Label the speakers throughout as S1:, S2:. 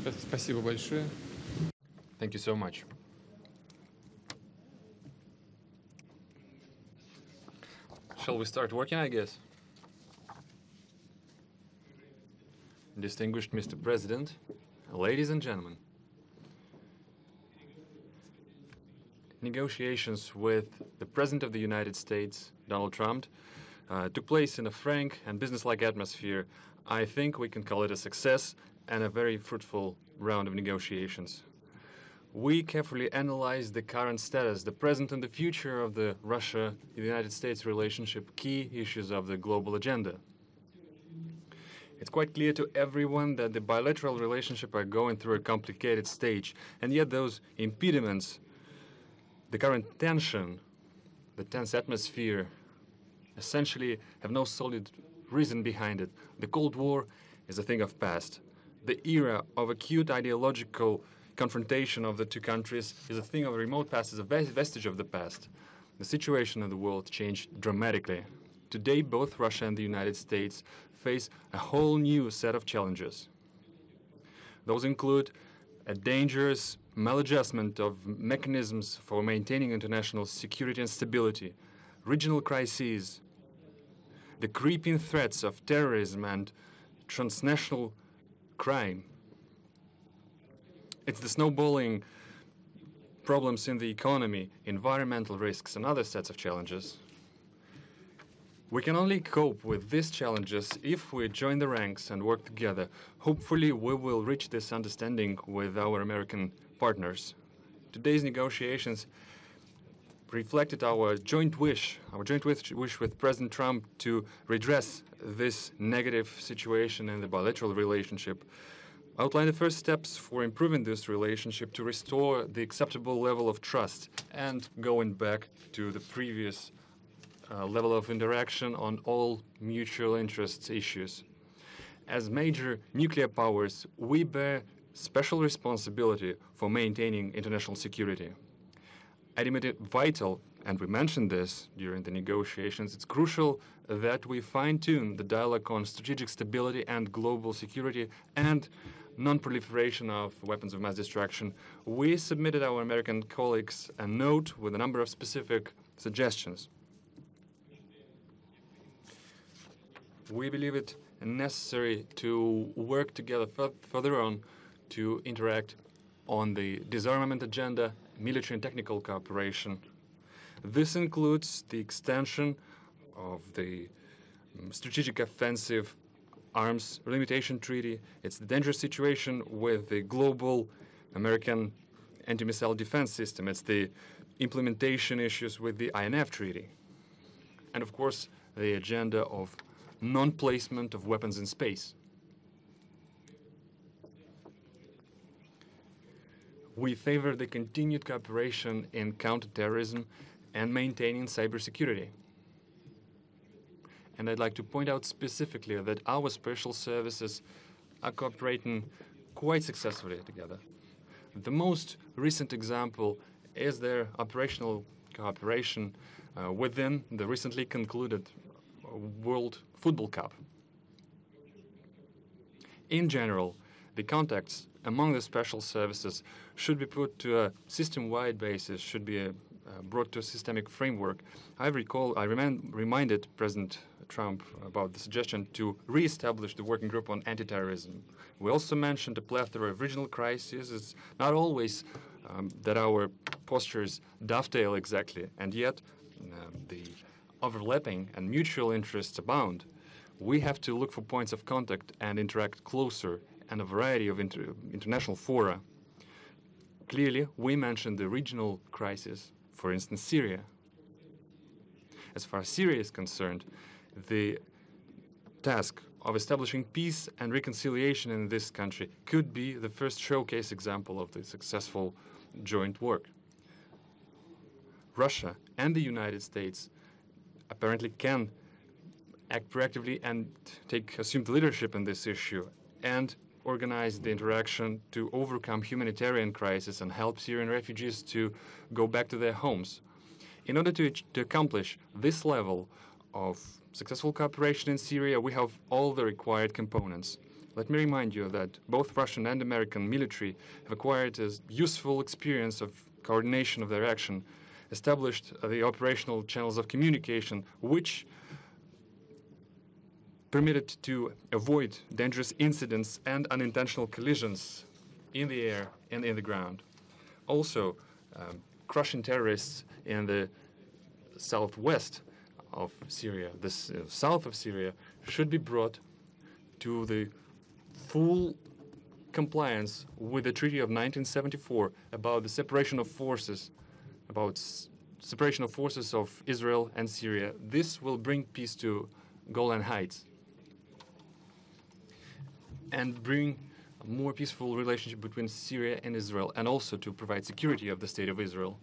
S1: Спасибо большое.
S2: Thank you so much. Shall we start working, I guess? Distinguished Mr. President, ladies and gentlemen, negotiations with the President of the United States, Donald Trump, took place in a frank and business-like atmosphere. I think we can call it a success and a very fruitful round of negotiations. We carefully analyzed the current status, the present and the future of the Russia-United States relationship, key issues of the global agenda. It's quite clear to everyone that the bilateral relationship are going through a complicated stage, and yet those impediments, the current tension, the tense atmosphere, essentially have no solid reason behind it. The Cold War is a thing of past. The era of acute ideological confrontation of the two countries is a thing of remote past, is a vestige of the past. The situation in the world changed dramatically. Today, both Russia and the United States face a whole new set of challenges. Those include a dangerous maladjustment of mechanisms for maintaining international security and stability, regional crises, the creeping threats of terrorism and transnational crime. It's the snowballing problems in the economy, environmental risks, and other sets of challenges. We can only cope with these challenges if we join the ranks and work together. Hopefully, we will reach this understanding with our American partners. Today's negotiations reflected our joint wish with President Trump to redress this negative situation in the bilateral relationship, outline the first steps for improving this relationship to restore the acceptable level of trust and going back to the previous level of interaction on all mutual interests issues. As major nuclear powers, we bear special responsibility for maintaining international security. I deem it vital, and we mentioned this during the negotiations, it's crucial that we fine-tune the dialogue on strategic stability and global security and non-proliferation of weapons of mass destruction. We submitted our American colleagues a note with a number of specific suggestions. We believe it necessary to work together further on to interact on the disarmament agenda, military and technical cooperation. This includes the extension of the strategic offensive arms limitation treaty. It's the dangerous situation with the global American anti-missile defense system. It's the implementation issues with the INF treaty. And of course, the agenda of non-placement of weapons in space. We favor the continued cooperation in counterterrorism and maintaining cybersecurity. And I'd like to point out specifically that our special services are cooperating quite successfully together. The most recent example is their operational cooperation within the recently concluded World Football Cup. In general, the contacts among the special services should be put to a system-wide basis, should be brought to a systemic framework. I reminded President Trump about the suggestion to re-establish the working group on anti-terrorism. We also mentioned a plethora of regional crises. It's not always that our postures dovetail exactly, and yet the overlapping and mutual interests abound. We have to look for points of contact and interact closer and a variety of international fora. Clearly, we mentioned the regional crisis, for instance, Syria. As far as Syria is concerned, the task of establishing peace and reconciliation in this country could be the first showcase example of the successful joint work. Russia and the United States apparently can act proactively and assume the leadership in this issue and organize the interaction to overcome humanitarian crisis and help Syrian refugees to go back to their homes. In order to accomplish this level of successful cooperation in Syria, we have all the required components. Let me remind you that both Russian and American military have acquired a useful experience of coordination of their action, established the operational channels of communication, which permitted to avoid dangerous incidents and unintentional collisions in the air and in the ground. Also, crushing terrorists in the southwest of Syria, the south of Syria, should be brought to the full compliance with the Treaty of 1974 about the separation of forces, separation of forces of Israel and Syria. This will bring peace to Golan Heights and bring a more peaceful relationship between Syria and Israel, and also to provide security of the State of Israel.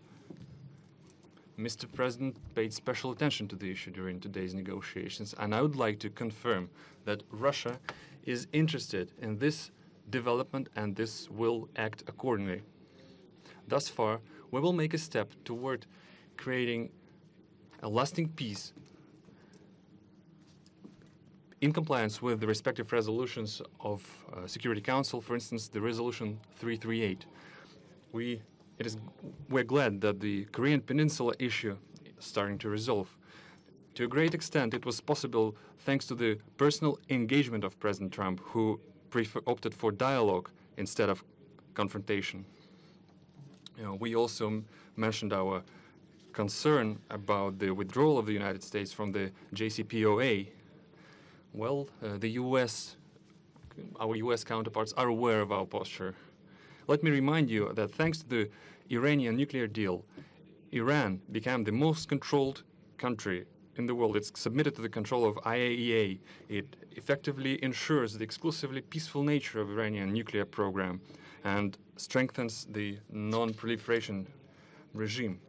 S2: Mr. President paid special attention to the issue during today's negotiations, and I would like to confirm that Russia is interested in this development and this will act accordingly. Thus far, we will make a step toward creating a lasting peace in compliance with the respective resolutions of Security Council, for instance, the Resolution 338. We're glad that the Korean Peninsula issue is starting to resolve. To a great extent, it was possible thanks to the personal engagement of President Trump, who opted for dialogue instead of confrontation. We also mentioned our concern about the withdrawal of the United States from the JCPOA. Well, our U.S. counterparts are aware of our posture. Let me remind you that thanks to the Iranian nuclear deal, Iran became the most controlled country in the world. It's submitted to the control of IAEA. It effectively ensures the exclusively peaceful nature of Iranian nuclear program and strengthens the non-proliferation regime.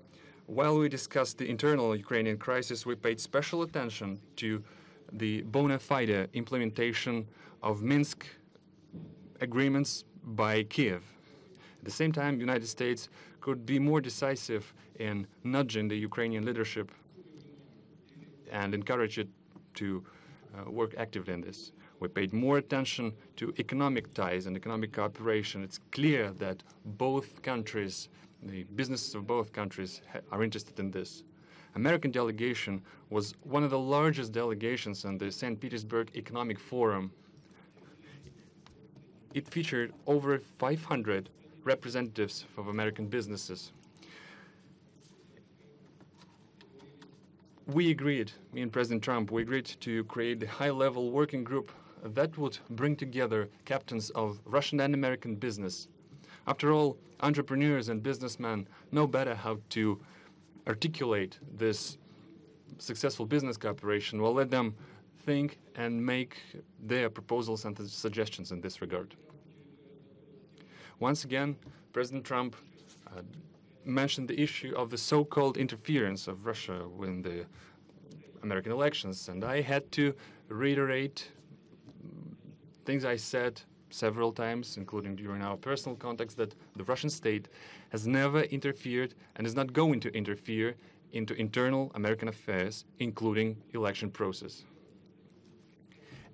S2: While we discussed the internal Ukrainian crisis, we paid special attention to the bona fide implementation of Minsk agreements by Kiev. At the same time, the United States could be more decisive in nudging the Ukrainian leadership and encourage it to work actively in this. We paid more attention to economic ties and economic cooperation. It's clear that both countries, the businesses of both countries, are interested in this. American delegation was one of the largest delegations on the St. Petersburg Economic Forum. It featured over 500 representatives of American businesses. We agreed, me and President Trump, we agreed to create a high-level working group that would bring together captains of Russian and American business. After all, entrepreneurs and businessmen know better how to articulate this successful business cooperation. We'll let them think and make their proposals and suggestions in this regard. Once again, President Trump mentioned the issue of the so-called interference of Russia in the American elections, and I had to reiterate things I said several times, including during our personal contacts, that the Russian state has never interfered and is not going to interfere into internal American affairs, including election process.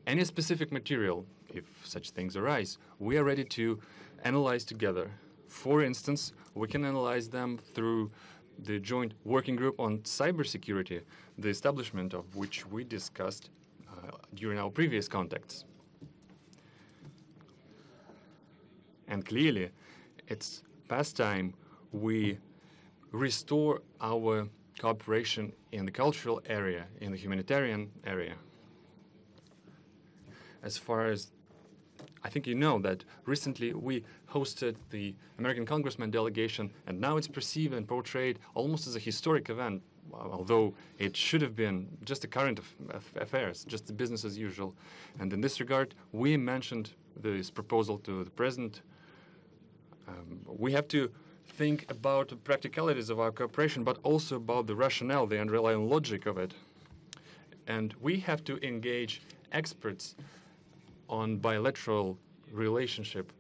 S2: Any specific material, if such things arise, we are ready to analyze together. For instance, we can analyze them through the joint working group on cybersecurity, the establishment of which we discussed during our previous contacts. And clearly, it's past time we restore our cooperation in the cultural area, in the humanitarian area. As far as I think you know that recently we hosted the American Congressman delegation, and now it's perceived and portrayed almost as a historic event, although it should have been just a current affairs, just the business as usual. And in this regard, we mentioned this proposal to the President. We have to think about the practicalities of our cooperation, but also about the rationale, the underlying logic of it. And we have to engage experts on bilateral relationship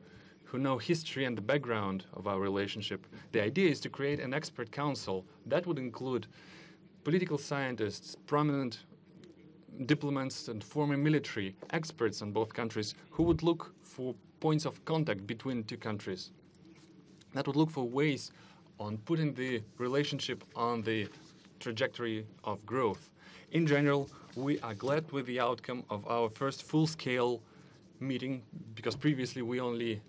S2: who know history and the background of our relationship. The idea is to create an expert council that would include political scientists, prominent diplomats and former military experts on both countries who would look for points of contact between two countries, that would look for ways on putting the relationship on the trajectory of growth. In general, we are glad with the outcome of our first full-scale meeting, because previously we only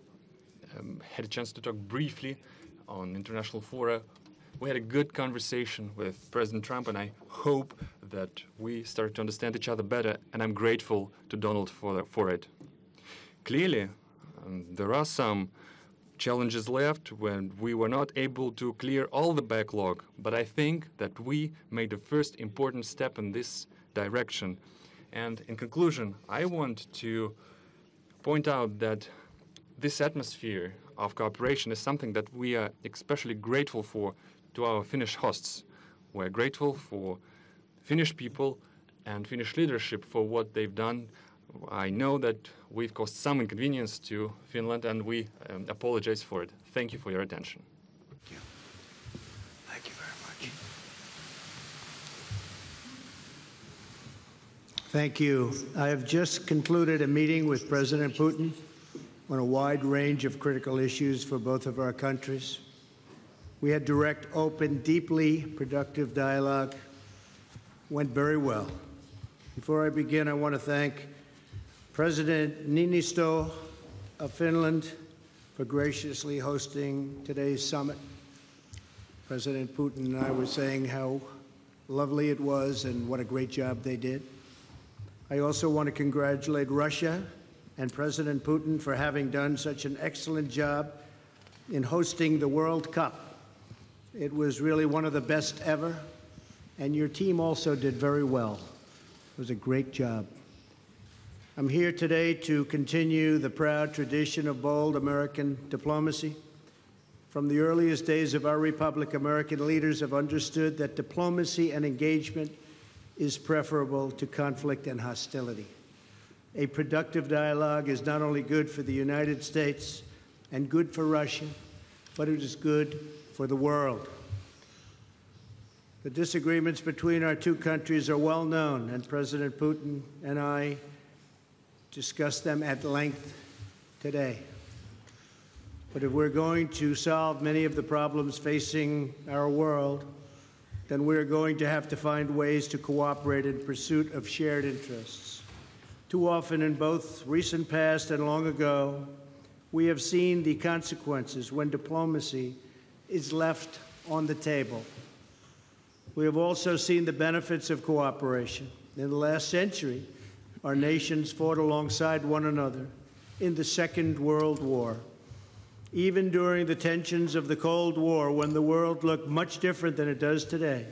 S2: had a chance to talk briefly on international fora. We had a good conversation with President Trump, and I hope that we start to understand each other better, and I'm grateful to Donald for it. Clearly, there are some challenges left when we were not able to clear all the backlog, but I think that we made the first important step in this direction. And in conclusion, I want to point out that this atmosphere of cooperation is something that we are especially grateful for to our Finnish hosts. We're grateful for Finnish people and Finnish leadership for what they've done. I know that we've caused some inconvenience to Finland, and we apologize for it. Thank you for your attention.
S1: Thank you. Thank you very much.
S3: Thank you. I have just concluded a meeting with President Putin on a wide range of critical issues for both of our countries. We had direct, open, deeply productive dialogue. Went very well. Before I begin, I want to thank President Niinistö of Finland for graciously hosting today's summit. President Putin and I were saying how lovely it was and what a great job they did. I also want to congratulate Russia and President Putin for having done such an excellent job in hosting the World Cup. It was really one of the best ever, and your team also did very well. It was a great job. I'm here today to continue the proud tradition of bold American diplomacy. From the earliest days of our republic, American leaders have understood that diplomacy and engagement is preferable to conflict and hostility. A productive dialogue is not only good for the United States and good for Russia, but it is good for the world. The disagreements between our two countries are well known, and President Putin and I discussed them at length today. But if we're going to solve many of the problems facing our world, then we're going to have to find ways to cooperate in pursuit of shared interests. Too often in both recent past and long ago, we have seen the consequences when diplomacy is left on the table. We have also seen the benefits of cooperation. In the last century, our nations fought alongside one another in the Second World War. Even during the tensions of the Cold War, when the world looked much different than it does today,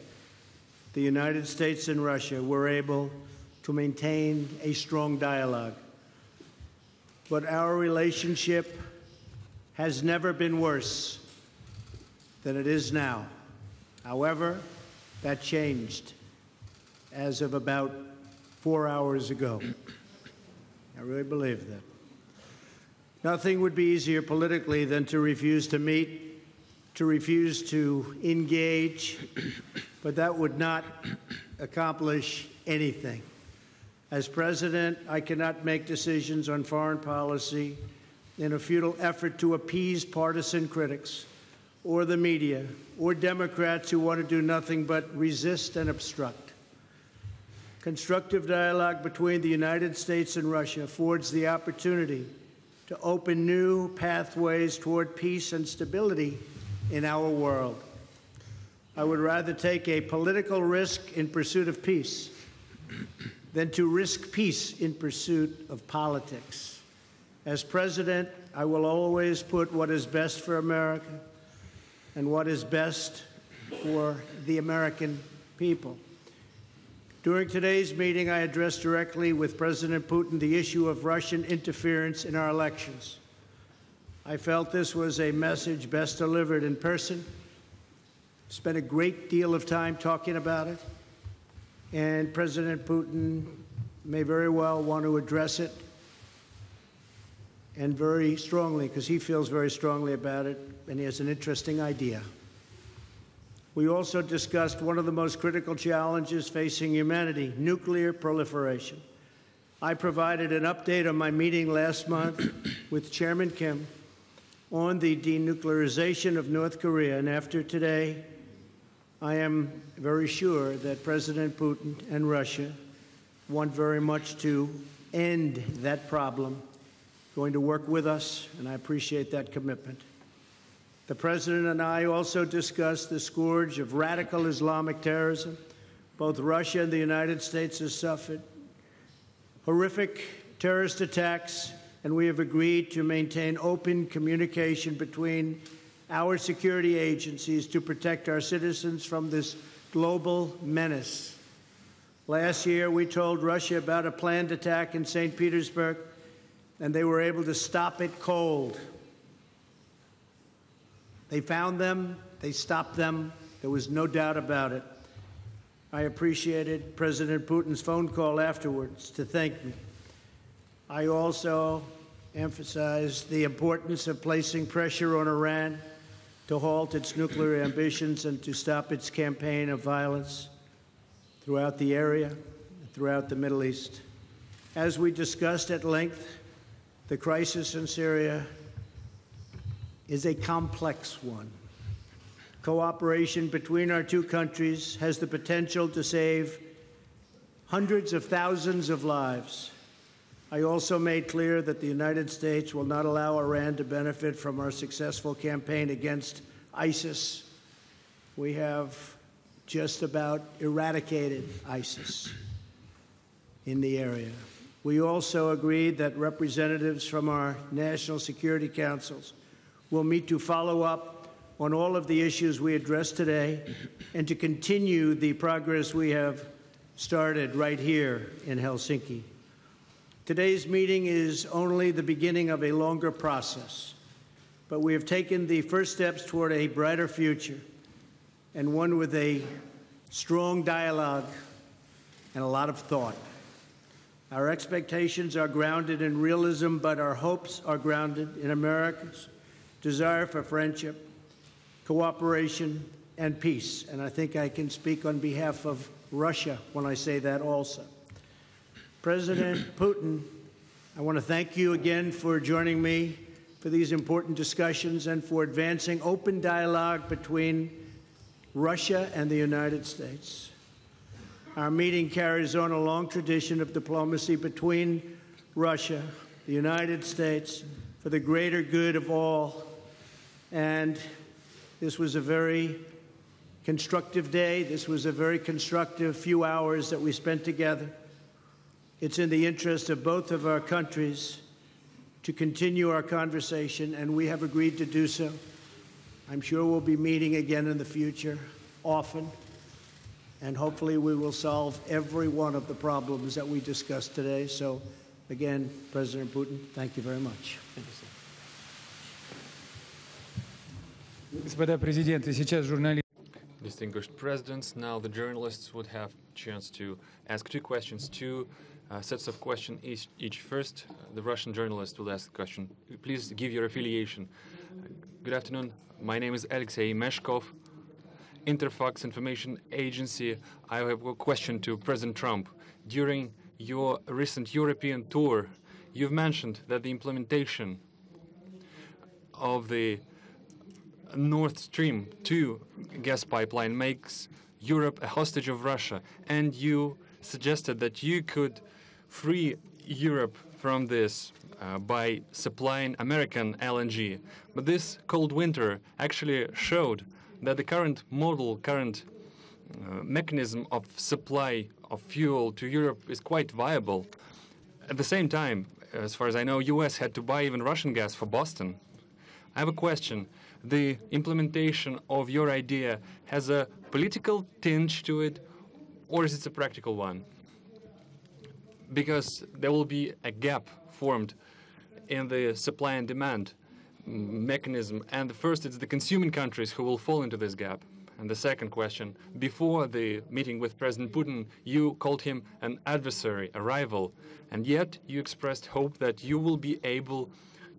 S3: the United States and Russia were able to maintain a strong dialogue. But our relationship has never been worse than it is now. However, that changed as of about 4 hours ago. I really believe that. Nothing would be easier politically than to refuse to meet, to refuse to engage, but that would not accomplish anything. As president, I cannot make decisions on foreign policy in a futile effort to appease partisan critics or the media or Democrats who want to do nothing but resist and obstruct. Constructive dialogue between the United States and Russia affords the opportunity to open new pathways toward peace and stability in our world. I would rather take a political risk in pursuit of peace than to risk peace in pursuit of politics. As president, I will always put what is best for America and what is best for the American people. During today's meeting, I addressed directly with President Putin the issue of Russian interference in our elections. I felt this was a message best delivered in person. Spent a great deal of time talking about it, and President Putin may very well want to address it, and very strongly, because he feels very strongly about it, and he has an interesting idea. We also discussed one of the most critical challenges facing humanity, nuclear proliferation. I provided an update on my meeting last month with Chairman Kim on the denuclearization of North Korea, and after today, I am very sure that President Putin and Russia want very much to end that problem, going to work with us, and I appreciate that commitment. The President and I also discussed the scourge of radical Islamic terrorism. Both Russia and the United States have suffered horrific terrorist attacks, and we have agreed to maintain open communication between our security agencies to protect our citizens from this global menace. Last year, we told Russia about a planned attack in St. Petersburg, and they were able to stop it cold. They found them, they stopped them, there was no doubt about it. I appreciated President Putin's phone call afterwards to thank me. I also emphasized the importance of placing pressure on Iran to halt its nuclear ambitions and to stop its campaign of violence throughout the area, throughout the Middle East. As we discussed at length, the crisis in Syria is a complex one. Cooperation between our two countries has the potential to save hundreds of thousands of lives. I also made clear that the United States will not allow Iran to benefit from our successful campaign against ISIS. We have just about eradicated ISIS in the area. We also agreed that representatives from our national security councils will meet to follow up on all of the issues we addressed today and to continue the progress we have started right here in Helsinki. Today's meeting is only the beginning of a longer process, but we have taken the first steps toward a brighter future and one with a strong dialogue and a lot of thought. Our expectations are grounded in realism, but our hopes are grounded in America's desire for friendship, cooperation, and peace. And I think I can speak on behalf of Russia when I say that also. President Putin, I want to thank you again for joining me for these important discussions and for advancing open dialogue between Russia and the United States. Our meeting carries on a long tradition of diplomacy between Russia, the United States, for the greater good of all. And this was a very constructive day. This was a very constructive few hours that we spent together. It's in the interest of both of our countries to continue our conversation, and we have agreed to do so. I'm sure we'll be meeting again in the future, often, and hopefully we will solve every one of the problems that we discussed today. So, again, President Putin, thank you very much. Thank you, sir.
S4: Господа президенты, сейчас журналисты.
S2: Distinguished presidents, now the journalists would have a chance to ask two questions, two sets of questions each. First, the Russian journalist will ask the question. Please give your affiliation. Good afternoon. My name is Alexei Meshkov, Interfax Information Agency. I have a question to President Trump. During your recent European tour, you've mentioned that the implementation of the Nord Stream 2 gas pipeline makes Europe a hostage of Russia, and you suggested that you could free Europe from this by supplying American LNG. But this cold winter actually showed that the current mechanism of supply of fuel to Europe is quite viable. At the same time, as far as I know, US had to buy even Russian gas for Boston. I have a question. The implementation of your idea has a political tinge to it, or is it a practical one? Because there will be a gap formed in the supply and demand mechanism, and the first, it's the consuming countries who will fall into this gap. And the second question, before the meeting with President Putin, you called him an adversary, a rival, and yet you expressed hope that you will be able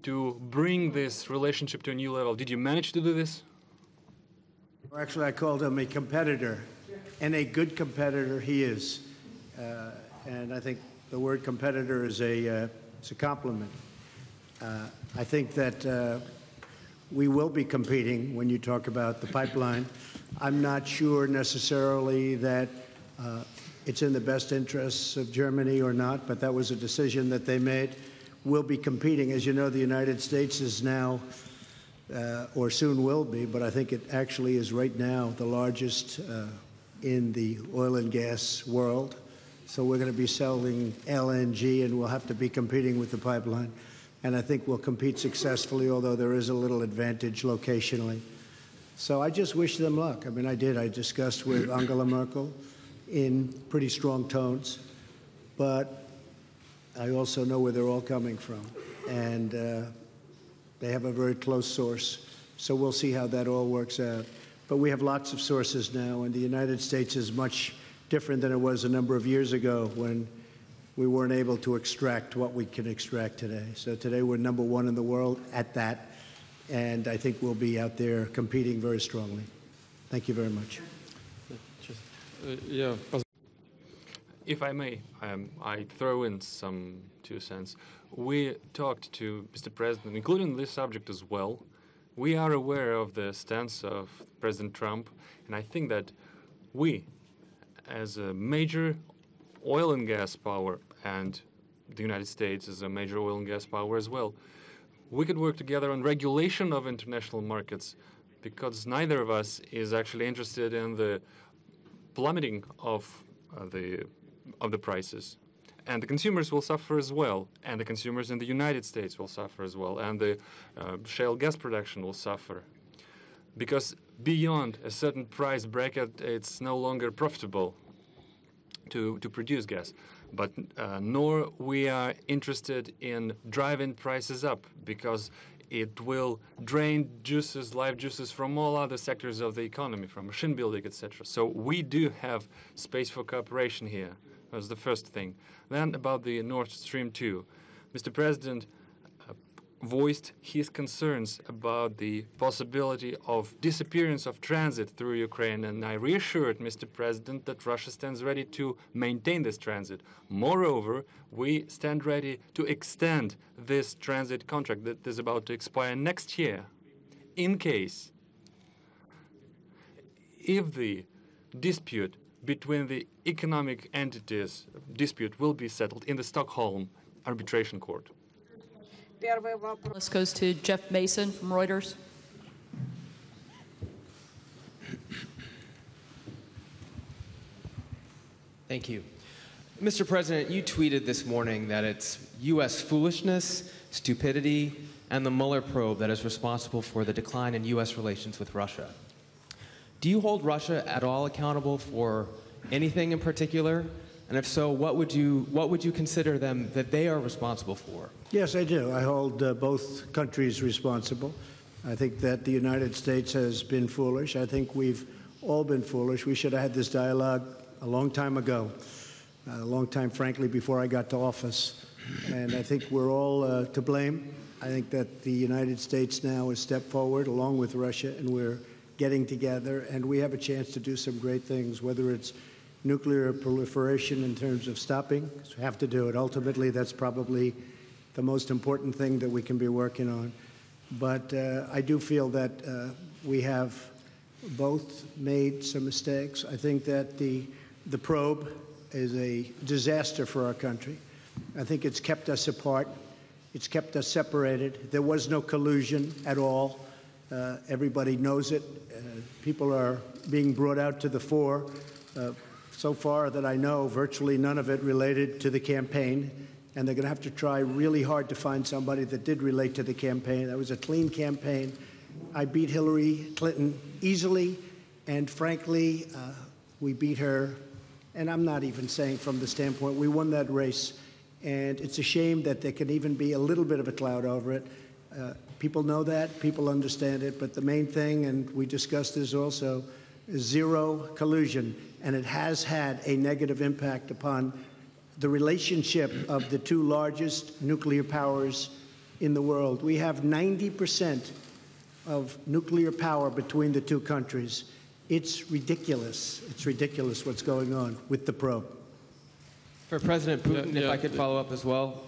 S2: to bring this relationship to a new level. Did you manage to do this?
S3: Actually, I called him a competitor, and a good competitor he is. And I think the word competitor is it's a compliment. I think that we will be competing when you talk about the pipeline. I'm not sure necessarily that it's in the best interests of Germany or not, but that was a decision that they made. We'll be competing. As you know, the United States is now, or soon will be, but I think it actually is right now the largest in the oil and gas world. So we're going to be selling LNG, and we'll have to be competing with the pipeline. And I think we'll compete successfully, although there is a little advantage locationally. So I just wish them luck. I mean, I did. I discussed with Angela Merkel in pretty strong tones, but I also know where they're all coming from. And they have a very close source. So we'll see how that all works out. But we have lots of sources now, and the United States is much different than it was a number of years ago when we weren't able to extract what we can extract today. So today we're number one in the world at that, and I think we'll be out there competing very strongly. Thank you very much.
S2: If I may, I throw in some 2 cents. We talked to Mr. President, including this subject as well. We are aware of the stance of President Trump, and I think that we, as a major oil and gas power, and the United States is a major oil and gas power as well, we could work together on regulation of international markets, because neither of us is actually interested in the plummeting of the prices. And the consumers will suffer as well, and the consumers in the United States will suffer as well, and the shale gas production will suffer. Because beyond a certain price bracket, it's no longer profitable to produce gas. But nor we are interested in driving prices up, because it will drain juices, life juices from all other sectors of the economy, from machine building, etc. So we do have space for cooperation here. That's the first thing. Then about the Nord Stream 2. Mr. President voiced his concerns about the possibility of disappearance of transit through Ukraine, and I reassured Mr. President that Russia stands ready to maintain this transit. Moreover, we stand ready to extend this transit contract that is about to expire next year, in case if the dispute between the economic entities will be settled in the Stockholm Arbitration Court.
S5: This goes to Jeff Mason from Reuters.
S6: Thank you. Mr. President, you tweeted this morning that it's U.S. foolishness, stupidity, and the Mueller probe that is responsible for the decline in U.S. relations with Russia. Do you hold Russia at all accountable for anything in particular? And if so, what would you consider them that they are responsible for?
S3: Yes, I do. I hold both countries responsible. I think that the United States has been foolish. I think we've all been foolish. We should have had this dialogue a long time ago, a long time, frankly, before I got to office. And I think we're all to blame. I think that the United States now has stepped forward along with Russia, and we're getting together, and we have a chance to do some great things, whether it's nuclear proliferation in terms of stopping. We have to do it. Ultimately, that's probably the most important thing that we can be working on. But I do feel that we have both made some mistakes. I think that the probe is a disaster for our country. I think it's kept us apart. It's kept us separated. There was no collusion at all. Everybody knows it. People are being brought out to the fore. So far that I know, virtually none of it related to the campaign, and they're going to have to try really hard to find somebody that did relate to the campaign. That was a clean campaign. I beat Hillary Clinton easily, and frankly, we beat her, and I'm not even saying from the standpoint, we won that race, and it's a shame that there can even be a little bit of a cloud over it. People know that, people understand it, but the main thing, and we discussed this also, is zero collusion. And it has had a negative impact upon the relationship of the two largest nuclear powers in the world. We have 90% of nuclear power between the two countries, It's ridiculous. It's ridiculous what's going on with the probe.
S6: For President Putin,
S4: Yeah,
S6: if I could
S4: yeah.
S6: follow up as well,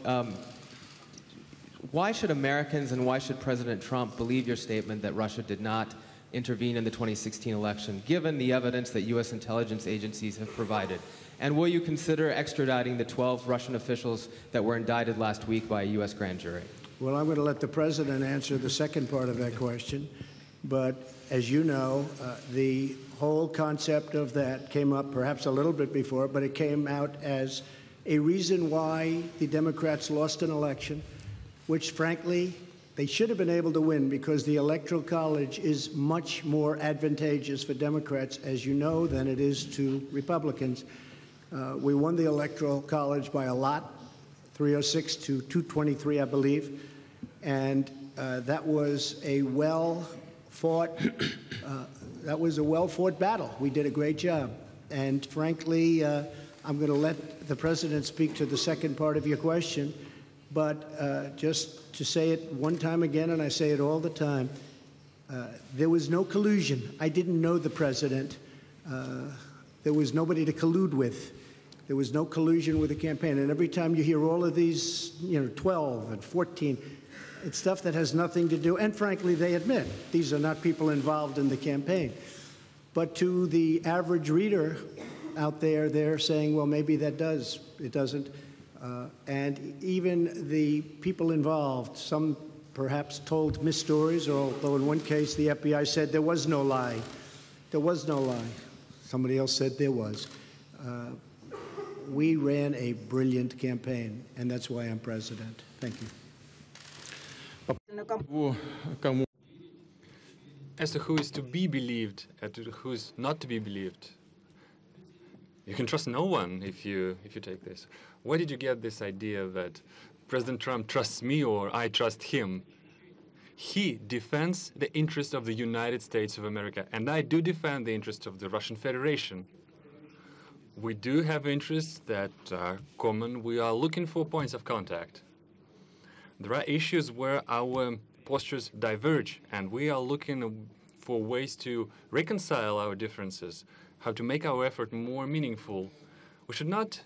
S6: why should Americans and why should President Trump believe your statement that Russia did not intervene in the 2016 election, given the evidence that U.S. intelligence agencies have provided? And will you consider extraditing the 12 Russian officials that were indicted last week by a U.S. grand jury?
S3: Well, I'm going to let the president answer the second part of that question. But as you know, the whole concept of that came up perhaps a little bit before, but it came out as a reason why the Democrats lost an election, which, frankly, they should have been able to win because the Electoral College is much more advantageous for Democrats, as you know, than it is to Republicans. We won the Electoral College by a lot, 306 to 223, I believe. And that was a well-fought battle. We did a great job. And frankly, I'm going to let the president speak to the second part of your question. But just to say it one time again, and I say it all the time, there was no collusion. I didn't know the president. There was nobody to collude with. There was no collusion with the campaign. And every time you hear all of these, 12 and 14, it's stuff that has nothing to do. And frankly, they admit these are not people involved in the campaign. But to the average reader out there, they're saying, well, maybe that does. It doesn't. And even the people involved, some perhaps told mis-stories, although in one case the FBI said there was no lie. There was no lie. Somebody else said there was. We ran a brilliant campaign, and that's why I'm president. Thank you.
S2: As to who is to be believed and to who is not to be believed, you can trust no one if you take this. Where did you get this idea that President Trump trusts me or I trust him? He defends the interest of the United States of America, and I do defend the interest of the Russian Federation. We do have interests that are common. We are looking for points of contact. There are issues where our postures diverge, and we are looking for ways to reconcile our differences, how to make our effort more meaningful. We should not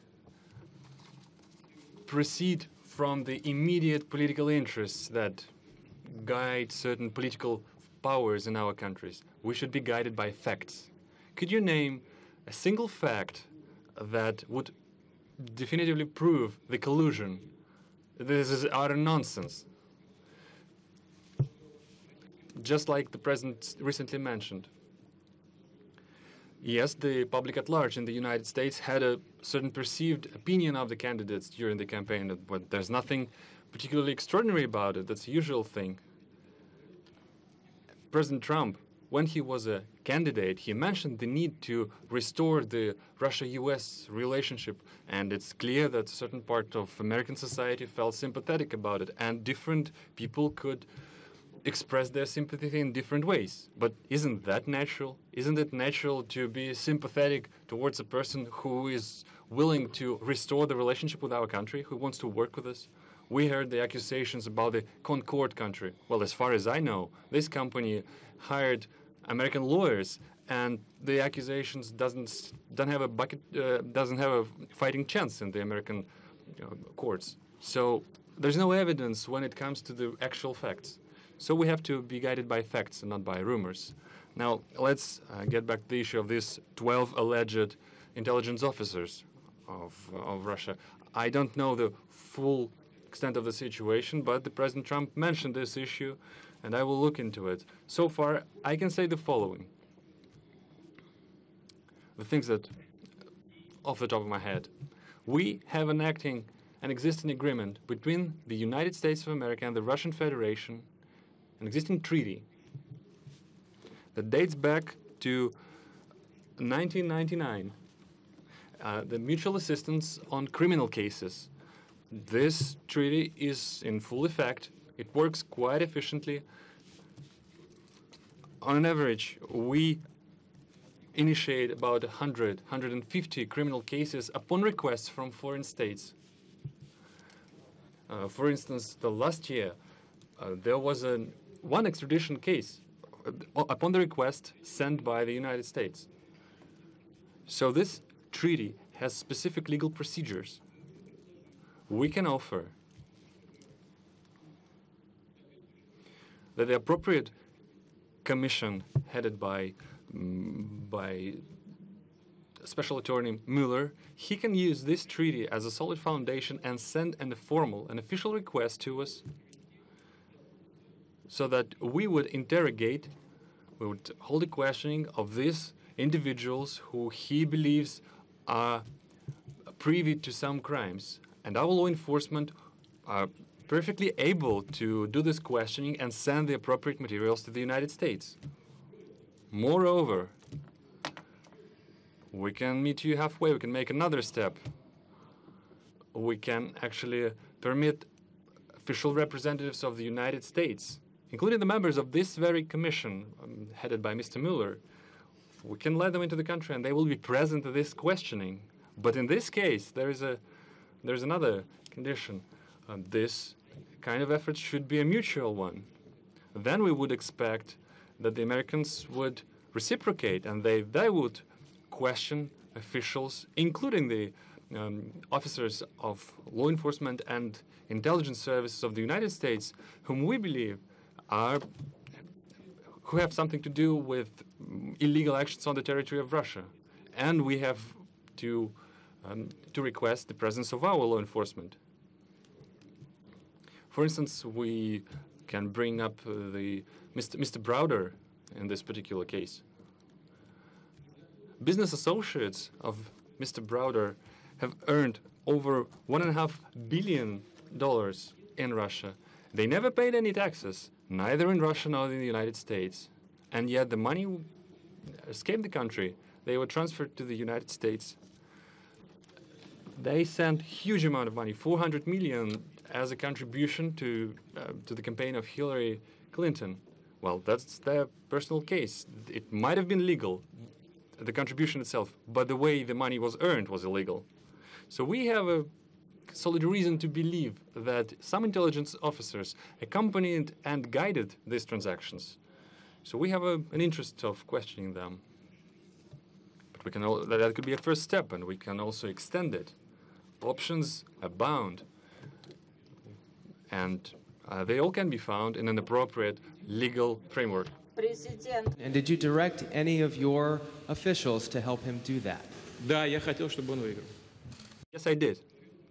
S2: proceed from the immediate political interests that guide certain political powers in our countries. We should be guided by facts. Could you name a single fact that would definitively prove the collusion? This is utter nonsense. Just like the president recently mentioned. Yes, the public at large in the United States had a certain perceived opinion of the candidates during the campaign, but there's nothing particularly extraordinary about it. That's a usual thing. President Trump, when he was a candidate, he mentioned the need to restore the Russia-US relationship, and it's clear that a certain part of American society felt sympathetic about it, and different people could express their sympathy in different ways. But isn't that natural? Isn't it natural to be sympathetic towards a person who is willing to restore the relationship with our country, who wants to work with us? We heard the accusations about the Concord country. Well, as far as I know, this company hired American lawyers, and the accusations doesn't have a fighting chance in the American courts. So there's no evidence when it comes to the actual facts. So we have to be guided by facts and not by rumors. Now, let's get back to the issue of these 12 alleged intelligence officers of Russia. I don't know the full extent of the situation, but the President Trump mentioned this issue, and I will look into it. So far, I can say the following. The things that, off the top of my head, we have an existing agreement between the United States of America and the Russian Federation, an existing treaty that dates back to 1999, the mutual assistance on criminal cases. This treaty is in full effect. It works quite efficiently. On an average, we initiate about 150 criminal cases upon requests from foreign states. For instance, the last year, there was one extradition case upon the request sent by the United States. So this treaty has specific legal procedures. We can offer that the appropriate commission headed by Special Attorney Mueller, he can use this treaty as a solid foundation and send an official request to us so that we would interrogate, we would hold a questioning of these individuals who he believes are privy to some crimes. And our law enforcement are perfectly able to do this questioning and send the appropriate materials to the United States. Moreover, we can meet you halfway, we can make another step. We can actually permit official representatives of the United States, including the members of this very commission headed by Mr. Mueller, we can let them into the country and they will be present at this questioning. But in this case, there's another condition. This kind of effort should be a mutual one. Then we would expect that the Americans would reciprocate and they would question officials, including the officers of law enforcement and intelligence services of the United States, whom we believe who have something to do with illegal actions on the territory of Russia. And we have to request the presence of our law enforcement. For instance, we can bring up Mr. Browder in this particular case. Business associates of Mr. Browder have earned over $1.5 billion in Russia. They never paid any taxes, neither in Russia nor in the United States. And yet the money escaped the country. They were transferred to the United States. They sent huge amount of money, $400 million, as a contribution to the campaign of Hillary Clinton. Well, that's their personal case. It might have been legal, the contribution itself, but the way the money was earned was illegal. So we have a solid reason to believe that some intelligence officers accompanied and guided these transactions. So we have an interest of questioning them. But we can that could be a first step, and we can also extend it. Options abound, and they all can be found in an appropriate legal framework.
S6: And did you direct any of your officials to help him do that?
S4: Да, я хотел, чтобы он выиграл.
S2: Yes, I did.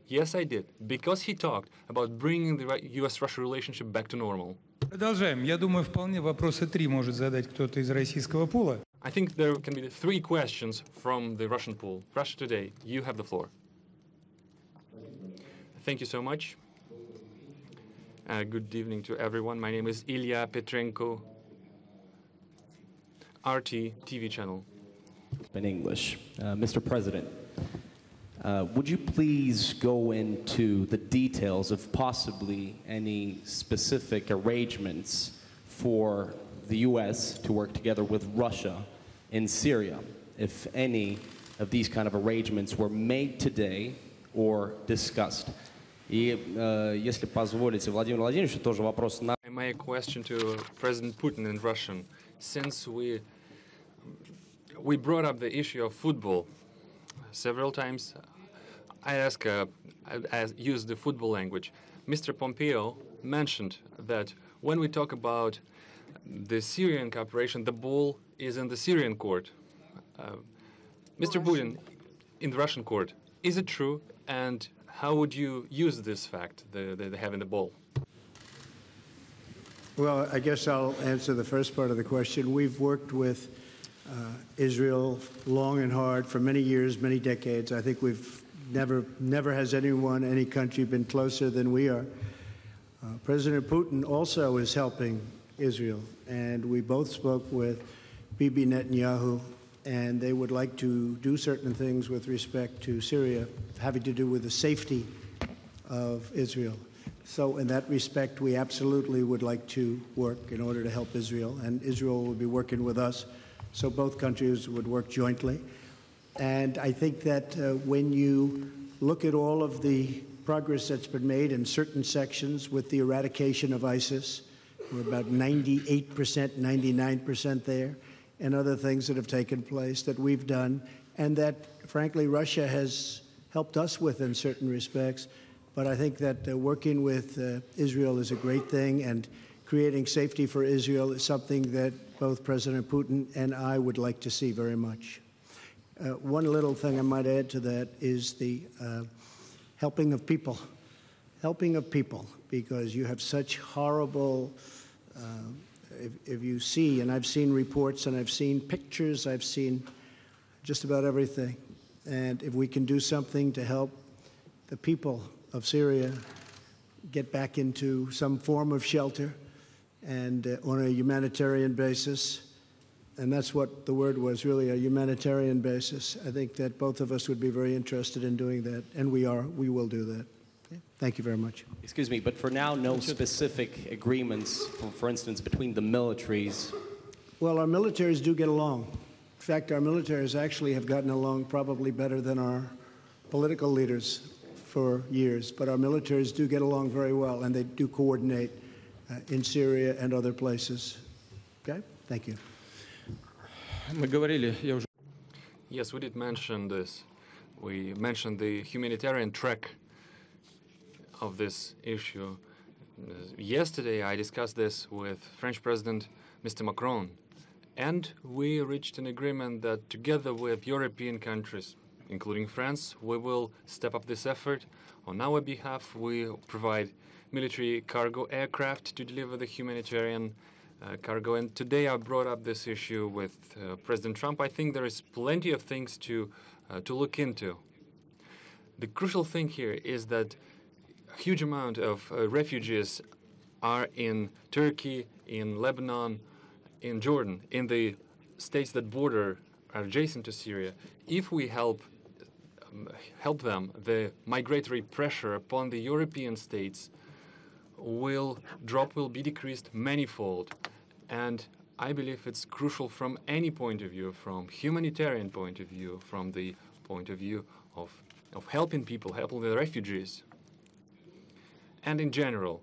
S2: Yes, I did. Because he talked about bringing the U.S.-Russia relationship back to normal.
S4: Продолжаем. Я думаю, вполне вопросы 3 может задать кто-то из российского пула.
S2: I think there can be 3 questions from the Russian pool. Russia Today, you have the floor. Thank you so much. Good evening to everyone. My name is Ilya Petrenko, RT TV channel.
S7: In English. Mr. President, would you please go into the details of possibly any specific arrangements for the U.S. to work together with Russia in Syria, if any of these kind of arrangements were made today or discussed? И, если позволите, Владимир Владимирович, тоже вопрос на...
S2: My question to President Putin in Russian. Since we brought up the issue of football several times, I used the football language. Mr. Pompeo mentioned that when we talk about the Syrian cooperation, the ball is in the Syrian court. Mr. Putin, in the Russian court, is it true? And how would you use this fact, the having the ball?
S3: Well, I guess I'll answer the first part of the question. We've worked with Israel long and hard for many years, many decades. I think we've never has any country been closer than we are. President Putin also is helping Israel, and we both spoke with Bibi Netanyahu, and they would like to do certain things with respect to Syria, having to do with the safety of Israel. So in that respect, we absolutely would like to work in order to help Israel, and Israel will be working with us, so both countries would work jointly. And I think that when you look at all of the progress that's been made in certain sections with the eradication of ISIS We're about 98%, 99% there, and other things that have taken place that we've done, and that, frankly, Russia has helped us with in certain respects. But I think that working with Israel is a great thing, and creating safety for Israel is something that both President Putin and I would like to see very much. One little thing I might add to that is the helping of people. Helping of people, because you have such horrible, if you see, and I've seen reports and I've seen pictures, I've seen just about everything. And if we can do something to help the people of Syria get back into some form of shelter and on a humanitarian basis, and that's what the word was, really, a humanitarian basis, I think that both of us would be very interested in doing that, and we will do that. Okay? Thank you very much.
S7: Excuse me, but for now, no specific agreements, for instance, between the militaries?
S3: Well, our militaries do get along. In fact, our militaries actually have gotten along probably better than our political leaders for years, but our militaries do get along very well, and they do coordinate in Syria and other places. Okay? Thank you.
S2: Yes, we did mention this. We mentioned the humanitarian track of this issue. Yesterday, I discussed this with French President Mr. Macron, and we reached an agreement that together with European countries, including France, we will step up this effort. On our behalf, we provide military cargo aircraft to deliver the humanitarian cargo. And today I brought up this issue with President Trump. I think there is plenty of things to look into. The crucial thing here is that a huge amount of refugees are in Turkey, in Lebanon, in Jordan, in the states that are adjacent to Syria. If we help them, the migratory pressure upon the European states will be decreased manifold. And I believe it's crucial from any point of view, from humanitarian point of view, from the point of view of helping people, helping the refugees. And in general,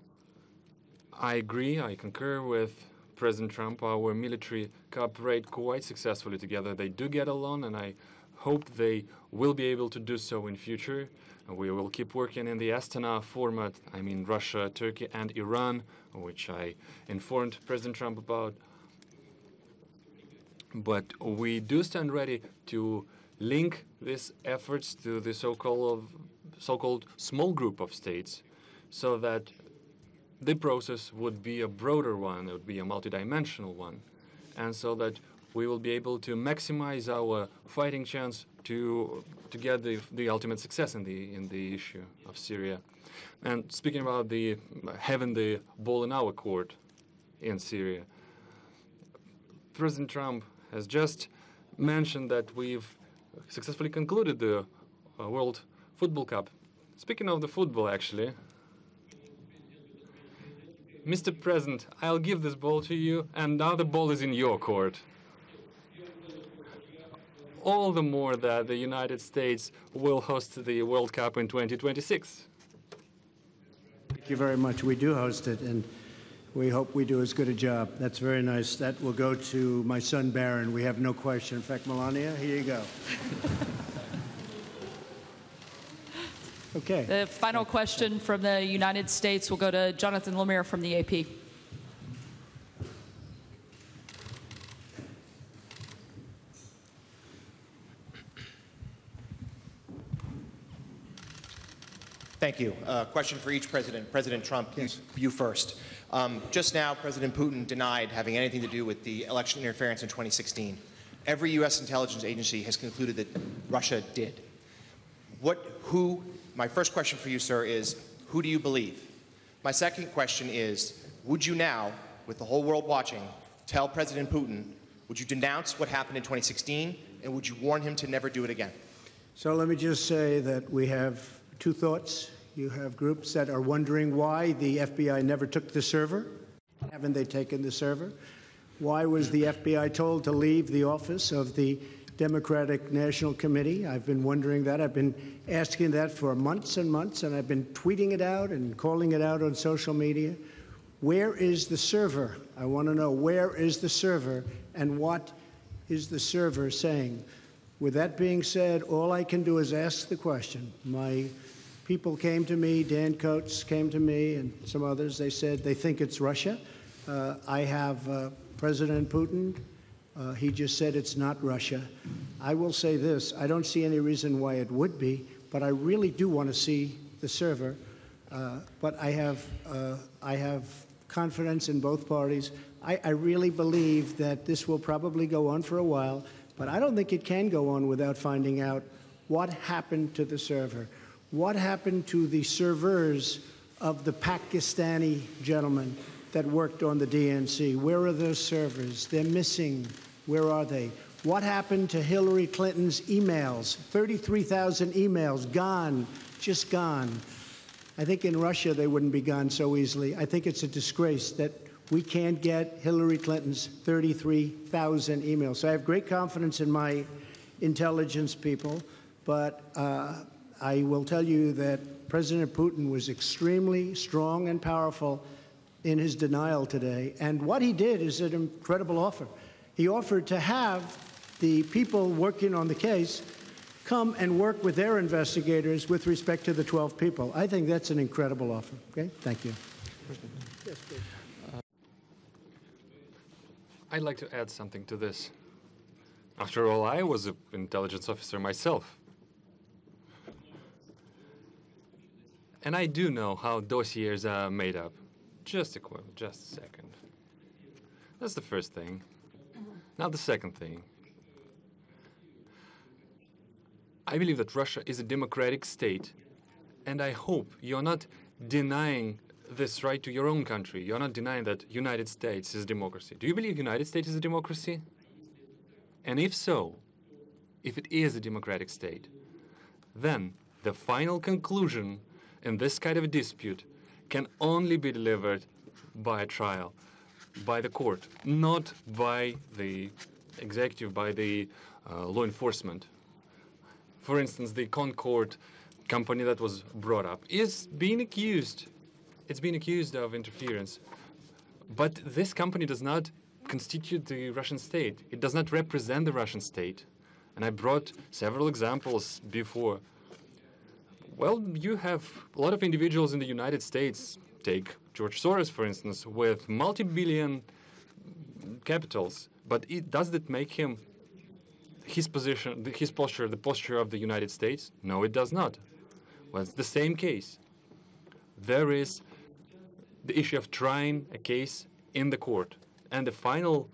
S2: I agree, I concur with President Trump. Our military cooperate quite successfully together. They do get along, and I hope they will be able to do so in future. We will keep working in the Astana format, I mean Russia, Turkey, and Iran, which I informed President Trump about. But we do stand ready to link these efforts to the so-called small group of states, so that the process would be a broader one, it would be a multidimensional one, and so that we will be able to maximize our fighting chance to get the ultimate success in the issue of Syria. And speaking about having the ball in our court in Syria, President Trump has just mentioned that we've successfully concluded the World Football Cup. Speaking of the football, actually, Mr. President, I'll give this ball to you, and now the ball is in your court. All the more that the United States will host the World Cup in 2026.
S3: Thank you very much. We do host it, and we hope we do as good a job. That's very nice. That will go to my son, Barron. We have no question. In fact, Melania, here you go. Okay.
S5: The final question from the United States will go to Jonathan Lemire from the AP.
S8: Thank you. Question for each president. President Trump, yes. You first. Just now, President Putin denied having anything to do with the election interference in 2016. Every U.S. intelligence agency has concluded that Russia did. My first question for you, sir, is who do you believe? My second question is, would you now, with the whole world watching, tell President Putin, would you denounce what happened in 2016, and would you warn him to never do it again?
S3: So let me just say that we have two thoughts. You have groups that are wondering why the FBI never took the server. Haven't they taken the server? Why was the FBI told to leave the office of the Democratic National Committee? I've been wondering that. I've been asking that for months and months, and I've been tweeting it out and calling it out on social media. Where is the server? I want to know where is the server and what is the server saying? With that being said, all I can do is ask the question. My people came to me, Dan Coates came to me, and some others. They said they think it's Russia. I have President Putin. He just said it's not Russia. I will say this. I don't see any reason why it would be, but I really do want to see the server. But I have confidence in both parties. I really believe that this will probably go on for a while, but I don't think it can go on without finding out what happened to the server. What happened to the servers of the Pakistani gentleman that worked on the DNC? Where are those servers? They're missing. Where are they? What happened to Hillary Clinton's emails? 33,000 emails, gone, just gone. I think in Russia they wouldn't be gone so easily. I think it's a disgrace that we can't get Hillary Clinton's 33,000 emails. So I have great confidence in my intelligence people, but I will tell you that President Putin was extremely strong and powerful in his denial today. And what he did is an incredible offer. He offered to have the people working on the case come and work with their investigators with respect to the 12 people. I think that's an incredible offer. Okay? Thank you. Yes, please.
S2: I'd like to add something to this. After all, I was an intelligence officer myself. And I do know how dossiers are made up. Just a second. That's the first thing. Now the second thing. I believe that Russia is a democratic state, and I hope you're not denying this right to your own country. You're not denying that United States is a democracy. Do you believe United States is a democracy? And if so, if it is a democratic state, then the final conclusion in this kind of a dispute can only be delivered by a trial, by the court, not by the executive, by the law enforcement. For instance, the Concord company that was brought up is being accused. It's been accused of interference. But this company does not constitute the Russian state. It does not represent the Russian state. And I brought several examples before. Well, you have a lot of individuals in the United States. Take George Soros, for instance, with multi-billion capitals. But does that make him, his position, his posture, the posture of the United States? No, it does not. Well, it's the same case. There is the issue of trying a case in the court, and the final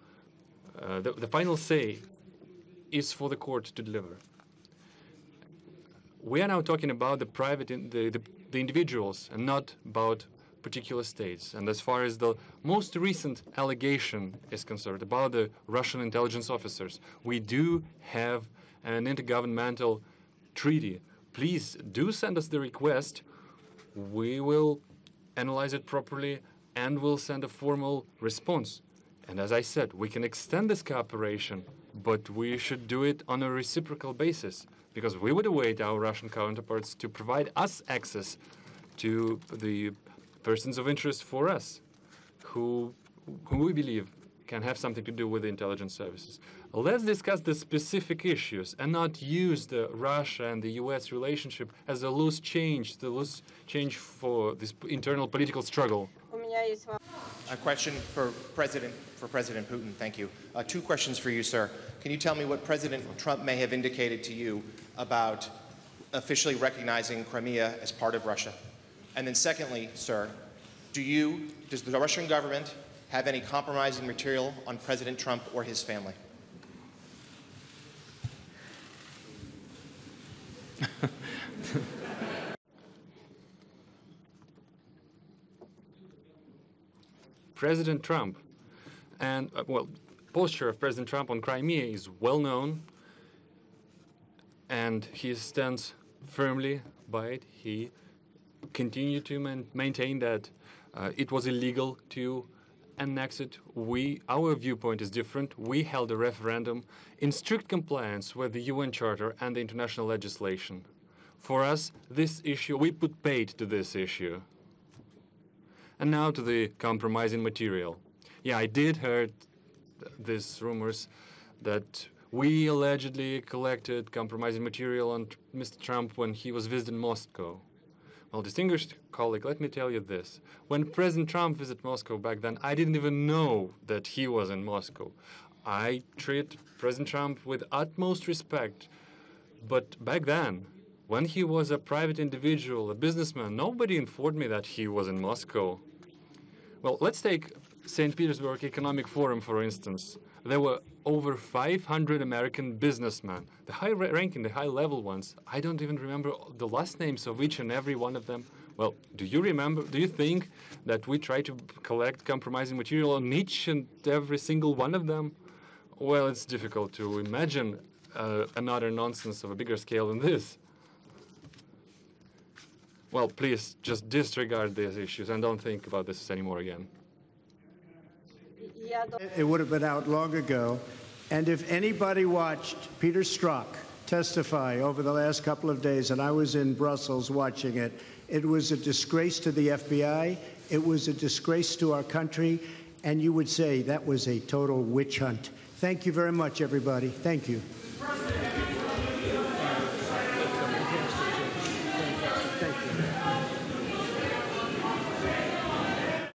S2: say is for the court to deliver. We are now talking about the private, the individuals, and not about particular states. And as far as the most recent allegation is concerned about the Russian intelligence officers, we do have an intergovernmental treaty. Please do send us the request. We will analyze it properly and we'll send a formal response. And as I said, we can extend this cooperation, but we should do it on a reciprocal basis, because we would await our Russian counterparts to provide us access to the persons of interest for us, who we believe can have something to do with the intelligence services. Let's discuss the specific issues and not use the Russia and the U.S. relationship as a loose change, for this internal political struggle.
S8: A question for President Putin. Thank you. Two questions for you, sir. Can you tell me what President Trump may have indicated to you about officially recognizing Crimea as part of Russia? And then secondly, sir, does the Russian government have any compromising material on President Trump or his family?
S2: President Trump and, posture of President Trump on Crimea is well known, and he stands firmly by it. He continued to maintain that it was illegal to annex it. Our viewpoint is different. We held a referendum in strict compliance with the UN Charter and the international legislation. For us, this issue, we put paid to this issue. And now to the compromising material. Yeah, I did heard these rumors that we allegedly collected compromising material on Mr. Trump when he was visiting Moscow. Well, distinguished colleague, let me tell you this. When President Trump visited Moscow back then, I didn't even know that he was in Moscow. I treat President Trump with utmost respect. But back then, when he was a private individual, a businessman, nobody informed me that he was in Moscow. Well, let's take St. Petersburg Economic Forum, for instance. There were over 500 American businessmen, the high-ranking, the high-level ones. I don't even remember the last names of each and every one of them. Well, do you think that we try to collect compromising material on each and every single one of them? Well, it's difficult to imagine another nonsense of a bigger scale than this. Well, please just disregard these issues and don't think about this anymore again.
S3: It would have been out long ago. And if anybody watched Peter Strzok testify over the last couple of days, and I was in Brussels watching it, it was a disgrace to the FBI. It was a disgrace to our country. And you would say that was a total witch hunt. Thank you very much, everybody. Thank you.